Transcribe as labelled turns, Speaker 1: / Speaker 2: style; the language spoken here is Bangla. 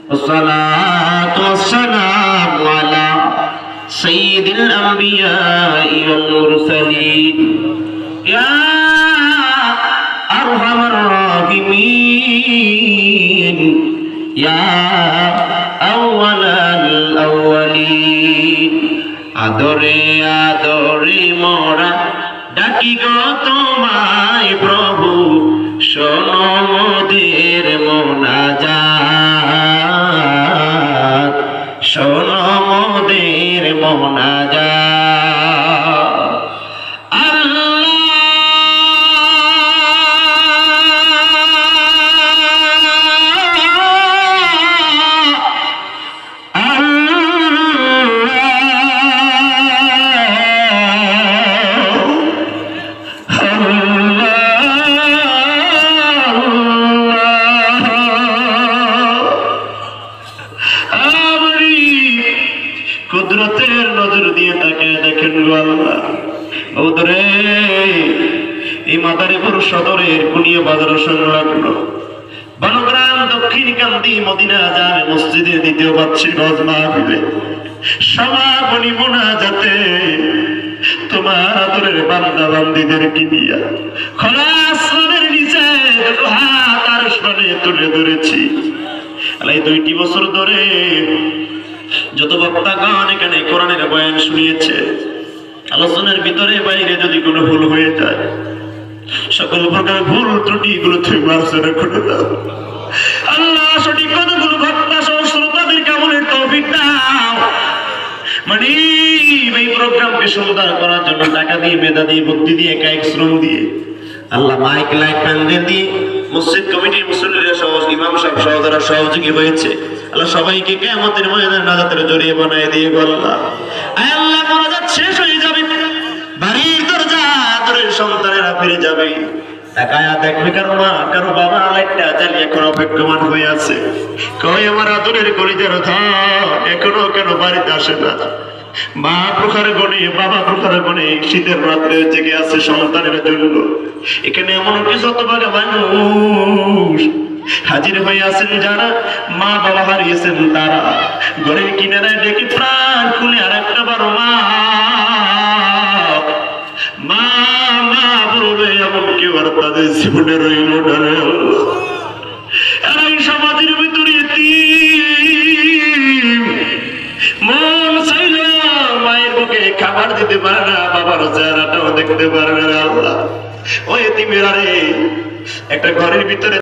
Speaker 1: والصلاة والسلام على سيد الأنبياء والمرسلين يا أرحم الراحمين يا أول الأولين আদরে আদরে মোরা ডাকি গো তোমায় প্রভু শোনো মোদের মোনাজাত শোনো মোদের মোনাজাত কুদরতের নজর দিয়ে তাকে দেখেন গো আল্লাহ। ওদরে এই মাদারীপুর সদরের কুনিয়া বাজার সংলগ্ন বনগ্রাম দক্ষিণ কান্দি মদিনা জামে মসজিদের দ্বিতীয় বার্ষিক হজ মাহফিলে সমাপনী মোনাজাতে তোমার আদরের বান্দা বান্দীদেরকে নিয়ে খোলা আসমানের নিচে দুটো হাত আরশে তুলে ধরেছি। এই 2টি বছর ধরে যত বক্তাগণ এখানে কোরআনের বয়ান শুনিয়েছে, আলোচনার ভিতরে বাইরে যদি কোনো ভুল হয়ে যায়, সকল প্রকার ভুল ত্রুটি গুলো তুমি মার্জনা করে দাও আল্লাহ। সঠিক কথাগুলো বক্তা সহ শ্রোতাদের কামনের তৌফিক দাও। মানে এই প্রোগ্রামকে সুন্দর করার জন্য টাকা দিয়ে, মেধা দিয়ে, বুদ্ধি দিয়ে, কায়িক শ্রম দিয়ে, আল্লাহ মাইক লাইট প্যান্ডেল দিয়ে, মসজিদ কমিটির মুসল্লিরা সহ ইমাম সাহেব সহ যারা সহযোগী হয়েছে, আল্লাহ সবাইকে কিয়ামতের ময়দানে নাজাতের জড়িয়ে বানায় দিয়ে গো আল্লাহ। আয় আল্লাহ, মোনাজাত শেষ হয়ে যাবে, বাড়ির দরজা আদরের সন্তানেরা ফিরে যাবে, তাকায়া দেখবে কারো মা কারো বাবা লাইটটা জ্বালিয়ে এখন অপেক্ষমান হয়ে আছে, কই আমার আদরের কলিজার ধন এখনো কেন বাড়িতে আসে না। মা প্রখার গণে, বাবা প্রখার গণে শীতের রাত্রে জেগে আছে সন্তানের জন্য। এখানে এমন কিছু হতভাগা মানুষ হাজির হয়ে আছেন যারা মা বাবা হারিয়েছেন, তারা ঘরের কিনারায় ডেকে প্রাণ খুলে আর একটা বারো মা মা মা বলবে, এমন কেউ আর তাদের জীবনে রইল না রে আল্লাহ। আর এই সমাজের ভিতরে মন চাইল মায়ের বুকে খাবার দিতে পারে না, বাবার চেহারাটাও দেখতে পারে না রে আল্লাহ। ওই এতিমেরা রে একটা ঘরের ভিতরে